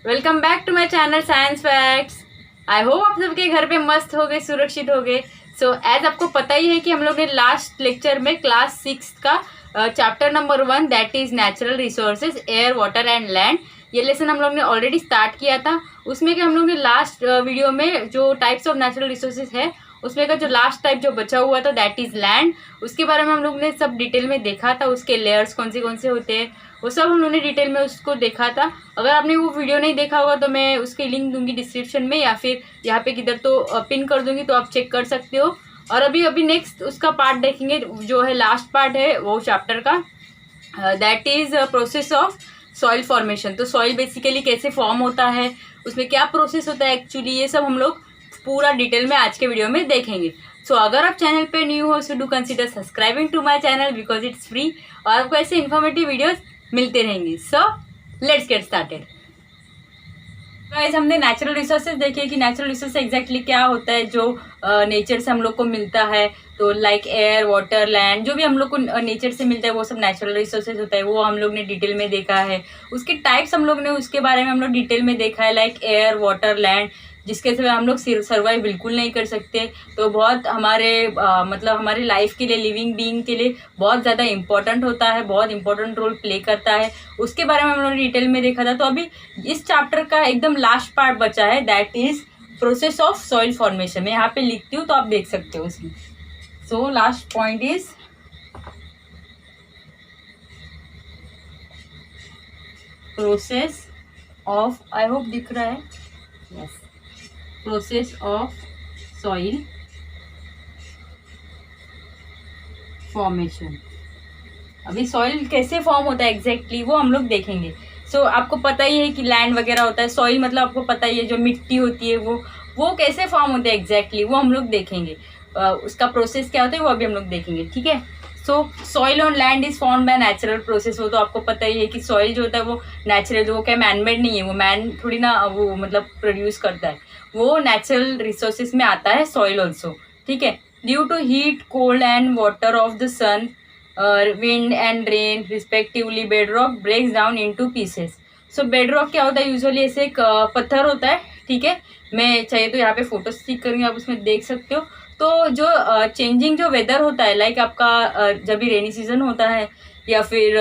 Welcome back to my channel science facts. I hope आप सबके घर पे मस्त हो गए, सुरक्षित हो गए। सो एज आपको पता ही है कि हम लोग ने लास्ट लेक्चर में क्लास 6 का chapter number 1 that is natural resources air water and land, ये लेसन हम लोग ने ऑलरेडी स्टार्ट किया था। उसमें कि हम लोग ने लास्ट वीडियो में जो टाइप्स ऑफ नेचुरल रिसोर्सेज है उसमें का जो लास्ट टाइप जो बचा हुआ था दैट इज लैंड, उसके बारे में हम लोग ने सब डिटेल में देखा था। उसके लेयर्स कौन से होते हैं वो सब हम लोग ने डिटेल में उसको देखा था। अगर आपने वो वीडियो नहीं देखा होगा तो मैं उसकी लिंक दूंगी डिस्क्रिप्शन में या फिर यहाँ पे किधर तो पिन कर दूंगी, तो आप चेक कर सकते हो। और अभी नेक्स्ट उसका पार्ट देखेंगे जो है लास्ट पार्ट है वो चैप्टर का, that is process of soil formation. तो सॉइल बेसिकली कैसे फॉर्म होता है, उसमें क्या प्रोसेस होता है एक्चुअली, ये सब हम लोग पूरा डिटेल में आज के वीडियो में देखेंगे। सो अगर आप चैनल पे न्यू हो so do consider subscribing to my channel because it's free और आपको ऐसे इन्फॉर्मेटिव वीडियोस मिलते रहेंगे। So let's get started. Guys, हमने नेचुरल रिसोर्सेज देखे कि नेचुरल रिसोर्स एग्जैक्टली क्या होता है जो नेचर से हम लोग को मिलता है। तो लाइक एयर वाटर लैंड जो भी हम लोग को नेचर से मिलता है वो सब नेचुरल रिसोर्सेज होता है, वो हम लोग ने डिटेल में देखा है। उसके टाइप्स हम लोग ने उसके बारे में हम लोग डिटेल में देखा है, लाइक एयर वाटर लैंड, जिसके से हम लोग सर्वाइव बिल्कुल नहीं कर सकते। तो बहुत हमारे मतलब हमारे लाइफ के लिए, लिविंग बीइंग के लिए बहुत ज़्यादा इंपॉर्टेंट होता है, बहुत इंपॉर्टेंट रोल प्ले करता है। उसके बारे में हम लोगों ने डिटेल में देखा था। तो अभी इस चैप्टर का एकदम लास्ट पार्ट बचा है that is process of soil formation. मैं यहाँ पे लिखती हूँ तो आप देख सकते हो उसमें। So last point is process of, I hope दिख रहा है, yes, process of soil formation. अभी सॉइल कैसे फॉर्म होता है एग्जैक्टली वो हम लोग देखेंगे। सो आपको पता ही है कि लैंड वगैरह होता है, सॉइल मतलब आपको पता ही है जो मिट्टी होती है वो कैसे फॉर्म होता है एग्जैक्टली वो हम लोग देखेंगे। उसका प्रोसेस क्या होता है वो अभी हम लोग देखेंगे, ठीक है। सो soil on land is form by natural process. वो तो आपको पता ही है कि सॉइल जो होता है वो नेचुरल, वो क्या मैनमेड नहीं है, वो मैन थोड़ी ना वो मतलब प्रोड्यूस करता है, वो नेचुरल रिसोर्सेज में आता है सॉइल ऑल्सो, ठीक है। Due to heat cold and water of the sun wind and rain respectively bedrock breaks down into pieces. So bedrock क्या होता है, यूजुअली ऐसे एक पत्थर होता है, ठीक है। मैं चाहिए तो यहाँ पे फोटो स्टिक करूँगी, आप उसमें देख सकते हो। तो जो चेंजिंग जो वेदर होता है, लाइक आपका जब भी रेनी सीजन होता है या फिर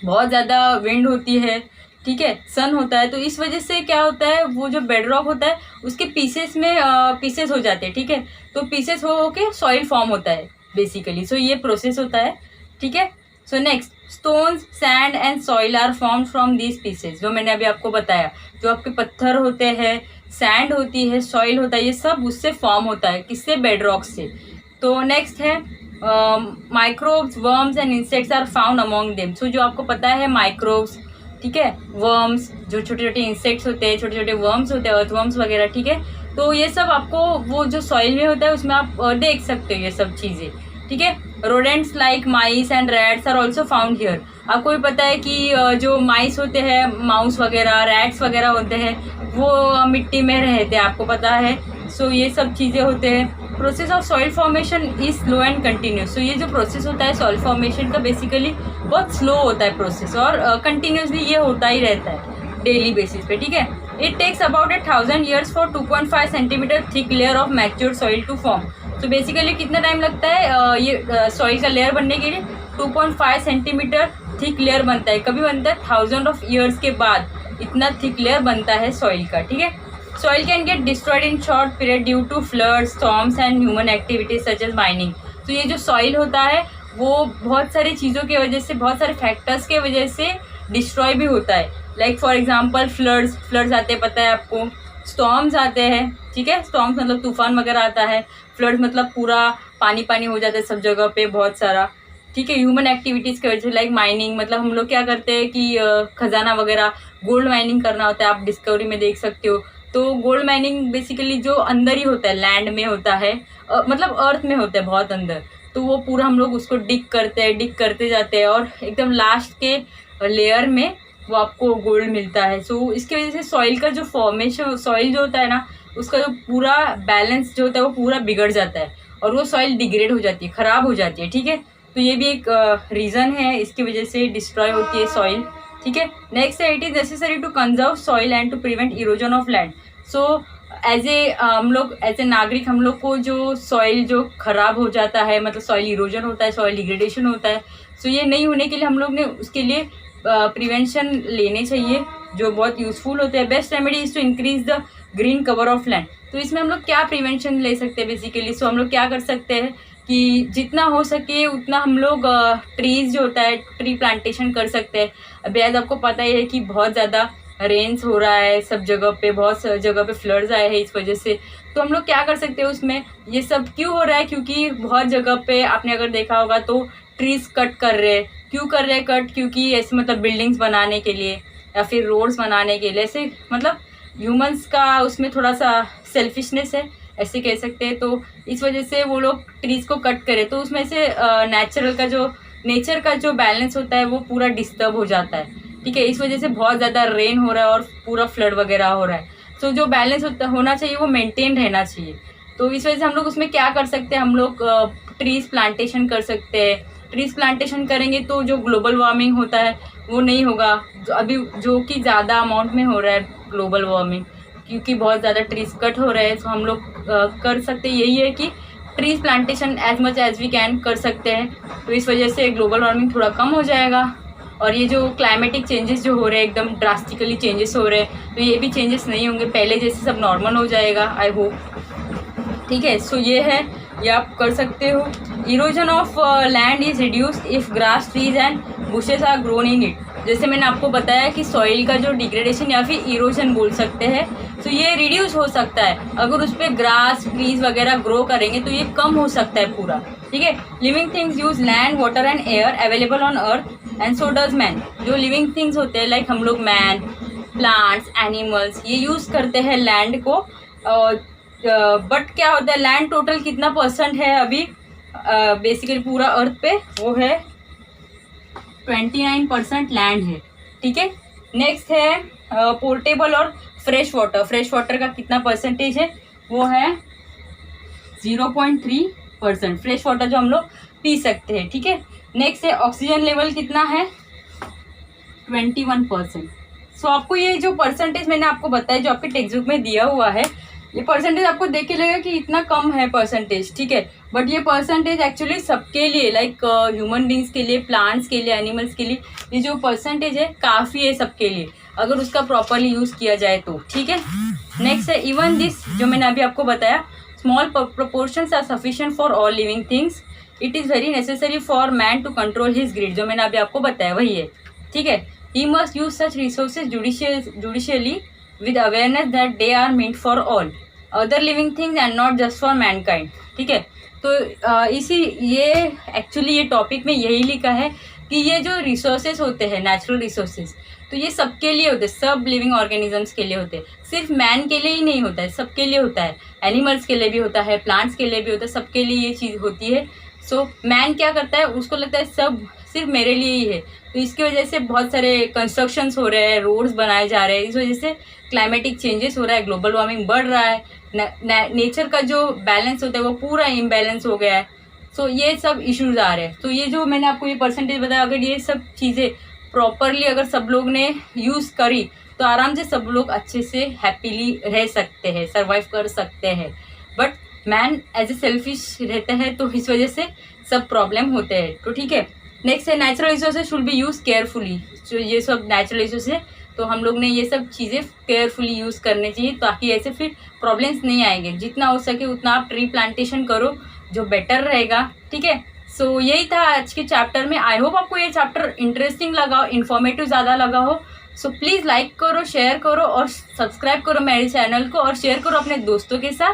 बहुत ज़्यादा विंड होती है, ठीक है, सन होता है, तो इस वजह से क्या होता है वो जो बेडरॉक होता है उसके पीसेस में पीसेस हो जाते हैं, ठीक है। तो पीसेस हो के सॉइल फॉर्म होता है बेसिकली। सो ये प्रोसेस होता है, ठीक है। So next, stones sand and soil are form from these pieces. जो मैंने अभी आपको बताया, जो आपके पत्थर होते हैं, सैंड होती है, सॉइल होता है, ये सब उससे फॉर्म होता है, किससे, बेडरॉक से। तो नेक्स्ट है microbes worms and insects are found among them. So जो आपको पता है माइक्रोब्स, ठीक है, वर्म्स जो छोटे छोटे इंसेक्ट्स होते हैं, छोटे छोटे वर्म्स होते हैं, अर्थवर्म्स वगैरह, ठीक है। तो ये सब आपको वो जो सॉइल में होता है उसमें आप देख सकते हो ये सब चीज़ें, ठीक है। Rodents like mice and rats are also found here. आपको भी पता है कि जो माइस होते हैं, माउस वगैरह, रैट्स वगैरह होते हैं, वो मिट्टी में रहते हैं, आपको पता है। सो ये सब चीज़ें होते हैं। Process of soil formation is slow and continuous. तो ये जो प्रोसेस होता है सॉइल फॉर्मेशन का बेसिकली बहुत स्लो होता है प्रोसेस, और कंटिन्यूसली ये होता ही रहता है डेली बेसिस पे, ठीक है। It takes about 1000 years for 2.5 centimeter thick layer of mature soil to form. तो बेसिकली कितना टाइम लगता है ये सॉइल का लेयर बनने के लिए, 2.5 सेंटीमीटर थिक लेयर बनता है। कभी बनता है 1000 years के बाद इतना थिक लेयर बनता है सॉइल का, ठीक है। Soil can get destroyed in short period due to floods, storms and human activities such as mining. तो ये जो सॉइल होता है वो बहुत सारी चीज़ों की वजह से, बहुत सारे फैक्टर्स के वजह से डिस्ट्रॉय भी होता है। लाइक फॉर एग्जांपल फ्लड्स आते हैं, पता है आपको। स्टॉर्म्स आते हैं, ठीक है, स्टॉर्म्स मतलब तूफान वगैरह आता है। फ्लड्स मतलब पूरा पानी पानी हो जाता है सब जगह पे बहुत सारा, ठीक है। ह्यूमन एक्टिविटीज़ की वजह से, लाइक माइनिंग, मतलब हम लोग क्या करते हैं कि खजाना वगैरह गोल्ड माइनिंग करना होता है, आप डिस्कवरी में देख सकते हो। तो गोल्ड माइनिंग बेसिकली जो अंदर ही होता है, लैंड में होता है, मतलब अर्थ में होता है बहुत अंदर। तो वो पूरा हम लोग उसको डिग करते जाते हैं और एकदम लास्ट के लेयर में वो आपको गोल्ड मिलता है। सो इसकी वजह से सॉइल का जो फॉर्मेशन, सॉइल जो होता है ना, उसका जो पूरा बैलेंस जो होता है वो पूरा बिगड़ जाता है और वो सॉइल डिग्रेड हो जाती है, ख़राब हो जाती है, ठीक है। तो ये भी एक रीज़न है, इसकी वजह से डिस्ट्रॉय होती है सॉइल। ठीक है। नेक्स्ट है it is necessary to conserve soil and to prevent erosion of land. So as a नागरिक हम लोग को जो सॉइल जो खराब हो जाता है, मतलब सॉइल इरोजन होता है, सॉइल डिग्रेडेशन होता है, सो ये नहीं होने के लिए हम लोग ने उसके लिए प्रिवेंशन लेने चाहिए जो बहुत यूजफुल होते हैं। Best remedy is to increase the green cover of land. तो इसमें हम लोग क्या प्रिवेंशन ले सकते हैं बेसिकली? सो हम लोग क्या कर सकते हैं कि जितना हो सके उतना हम लोग ट्रीज जो होता है ट्री प्लांटेशन कर सकते हैं। अभी आज आपको पता ही है कि बहुत ज़्यादा रेन्स हो रहा है सब जगह पे, बहुत जगह पे फ्लड्स आए हैं इस वजह से। तो हम लोग क्या कर सकते हैं उसमें, ये सब क्यों हो रहा है? क्योंकि बहुत जगह पे आपने अगर देखा होगा तो ट्रीज कट कर रहे हैं। क्यों कर रहे हैं कट? क्योंकि ऐसे मतलब बिल्डिंग्स बनाने के लिए या फिर रोड्स बनाने के लिए, ऐसे मतलब ह्यूमंस का उसमें थोड़ा सा सेल्फिशनेस है, ऐसे कह सकते हैं। तो इस वजह से वो लोग ट्रीज को कट करें तो उसमें से नेचर का जो बैलेंस होता है वो पूरा डिस्टर्ब हो जाता है, ठीक है। इस वजह से बहुत ज़्यादा रेन हो रहा है और पूरा फ्लड वगैरह हो रहा है। तो जो बैलेंस होना चाहिए वो मेंटेन रहना चाहिए। तो इस वजह से हम लोग उसमें क्या कर सकते हैं, हम लोग ट्रीज प्लांटेशन कर सकते हैं। ट्रीज प्लांटेशन करेंगे तो जो ग्लोबल वार्मिंग होता है वो नहीं होगा, अभी जो कि ज़्यादा अमाउंट में हो रहा है ग्लोबल वार्मिंग, क्योंकि बहुत ज़्यादा ट्रीज कट हो रहे हैं। तो हम लोग कर सकते यही है कि trees plantation as much as we can कर सकते हैं। तो इस वजह से ग्लोबल वार्मिंग थोड़ा कम हो जाएगा और ये जो क्लाइमेटिक चेंजेस जो हो रहे हैं एकदम ड्रास्टिकली चेंजेस हो रहे हैं, तो ये भी चेंजेस नहीं होंगे, पहले जैसे सब नॉर्मल हो जाएगा आई होप, ठीक है। सो ये है, ये आप कर सकते हो। Erosion of land is reduced if grass trees and bushes are grown in it. जैसे मैंने आपको बताया कि सॉइल का जो डिग्रेडेशन या फिर इरोजन बोल सकते हैं, तो ये रिड्यूस हो सकता है अगर उस पर ग्रास ट्रीज वगैरह ग्रो करेंगे तो ये कम हो सकता है पूरा, ठीक है। Living things use land water and air available on earth and so does man. जो लिविंग थिंग्स होते हैं लाइक हम लोग मैन, प्लांट्स, एनिमल्स, ये यूज़ करते हैं लैंड को। बट क्या होता है, लैंड टोटल कितना परसेंट है अभी बेसिकली पूरा अर्थ पे, वो है 29% लैंड है, ठीक है। नेक्स्ट है पोर्टेबल और फ्रेश वाटर। फ्रेश वाटर का कितना परसेंटेज है, वो है 0.3%। फ्रेश वाटर जो हम लोग पी सकते हैं, ठीक है। नेक्स्ट है ऑक्सीजन लेवल कितना है, 21%। सो आपको ये जो परसेंटेज मैंने आपको बताया जो आपके टेक्स्ट बुक में दिया हुआ है, ये परसेंटेज आपको देख के लगेगा कि इतना कम है परसेंटेज, ठीक है। बट ये परसेंटेज एक्चुअली सबके लिए लाइक ह्यूमन बींग्स के लिए, प्लांट्स के लिए, एनिमल्स के लिए, ये जो परसेंटेज है काफ़ी है सबके लिए अगर उसका प्रॉपरली यूज़ किया जाए तो, ठीक है। नेक्स्ट है इवन दिस, जो मैंने अभी आपको बताया, small proportions are sufficient for all living things. It is very necessary for man to control his greed. जो मैंने अभी आपको बताया वही है, ठीक है। He must use such resources judiciously with awareness that they are meant for all other living things and not just for mankind, ठीक है। तो इसी ये एक्चुअली ये टॉपिक में यही लिखा है कि ये जो रिसोर्सेज होते हैं, नेचुरल रिसोर्सेज, तो ये सबके लिए होते हैं, सब लिविंग ऑर्गेनिजम्स के लिए होते हैं, सिर्फ मैन के लिए ही नहीं होता है, सबके लिए होता है, एनिमल्स के लिए भी होता है, प्लांट्स के लिए भी होता है, सबके लिए ये चीज़ होती है। सो मैन क्या करता है, उसको लगता है सब सिर्फ मेरे लिए ही है, तो इसकी वजह से बहुत सारे कंस्ट्रक्शंस हो रहे हैं, रोड्स बनाए जा रहे हैं, इस वजह से क्लाइमेटिक चेंजेस हो रहा है, ग्लोबल वार्मिंग बढ़ रहा है, नेचर का जो बैलेंस होता है वो पूरा इम्बैलेंस हो गया है। सो ये सब इश्यूज आ रहे हैं। तो ये जो मैंने आपको ये परसेंटेज बताया, अगर ये सब चीज़ें प्रॉपरली अगर सब लोग ने यूज़ करी तो आराम से सब लोग अच्छे से हैप्पीली रह सकते हैं, सर्वाइव कर सकते हैं। But man as a selfish रहता है तो इस वजह से सब प्रॉब्लम होते हैं, तो ठीक है। नेक्स्ट है natural resources should be use carefully. जो ये सब नेचुरल रिसोर्स है तो हम लोग ने ये सब चीज़ें केयरफुली यूज़ करनी चाहिए ताकि ऐसे फिर प्रॉब्लम्स नहीं आएंगे। जितना हो सके उतना आप ट्री प्लांटेशन करो जो बेटर रहेगा, ठीक है। सो यही था आज के चैप्टर में। आई होप आपको ये चैप्टर इंटरेस्टिंग लगा हो, इन्फॉर्मेटिव ज़्यादा लगा हो। सो प्लीज़ लाइक करो, शेयर करो और सब्सक्राइब करो मेरे चैनल को और शेयर करो अपने दोस्तों के साथ,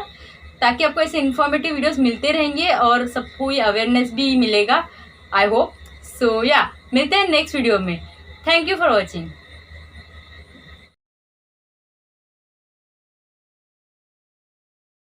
ताकि आपको ऐसे इन्फॉर्मेटिव वीडियोस मिलते रहेंगे और सबको ये अवेयरनेस भी मिलेगा, आई होप। सो या मिलते हैं नेक्स्ट वीडियो में। Thank you for watching.